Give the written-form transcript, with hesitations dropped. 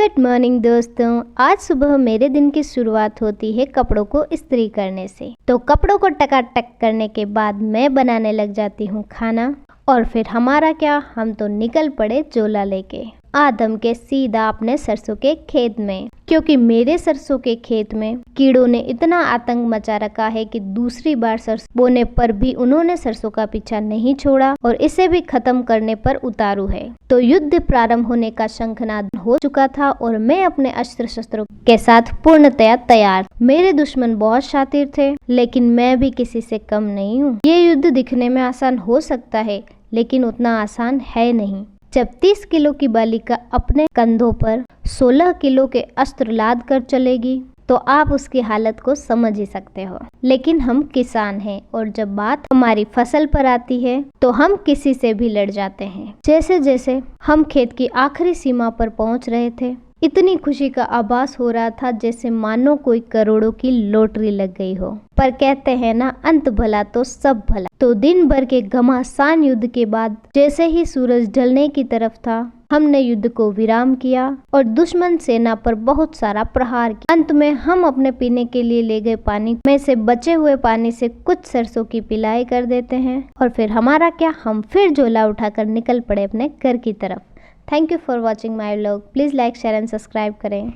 Good morning दोस्तों। आज सुबह मेरे दिन की शुरुआत होती है कपड़ों को इस्त्री करने से। तो कपड़ों को टकाटक करने के बाद मैं बनाने लग जाती हूँ खाना। और फिर हमारा क्या, हम तो निकल पड़े झोला लेके आदम के सीधा अपने सरसों के खेत में, क्योंकि मेरे सरसों के खेत में कीड़ों ने इतना आतंक मचा रखा है कि दूसरी बार सरसों बोने पर भी उन्होंने सरसों का पीछा नहीं छोड़ा और इसे भी खत्म करने पर उतारू है। तो युद्ध प्रारंभ होने का शंखनाद हो चुका था और मैं अपने अस्त्र शस्त्रों के साथ पूर्णतया तैयार। मेरे दुश्मन बहुत शातिर थे, लेकिन मैं भी किसी से कम नहीं हूँ। ये युद्ध दिखने में आसान हो सकता है, लेकिन उतना आसान है नहीं। जब 30 किलो की बालिका अपने कंधों पर 16 किलो के अस्त्र लाद कर चलेगी तो आप उसकी हालत को समझ ही सकते हो। लेकिन हम किसान हैं और जब बात हमारी फसल पर आती है तो हम किसी से भी लड़ जाते हैं। जैसे जैसे हम खेत की आखिरी सीमा पर पहुंच रहे थे, इतनी खुशी का आभास हो रहा था जैसे मानो कोई करोड़ों की लॉटरी लग गई हो। पर कहते हैं ना, अंत भला तो सब भला। तो दिन भर के घमासान युद्ध के बाद जैसे ही सूरज ढलने की तरफ था, हमने युद्ध को विराम किया और दुश्मन सेना पर बहुत सारा प्रहार किया। अंत में हम अपने पीने के लिए ले गए पानी में से बचे हुए पानी से कुछ सरसों की पिलाई कर देते हैं और फिर हमारा क्या, हम फिर झोला उठाकर निकल पड़े अपने घर की तरफ। Thank you for watching my vlog. Please like, share and subscribe करें।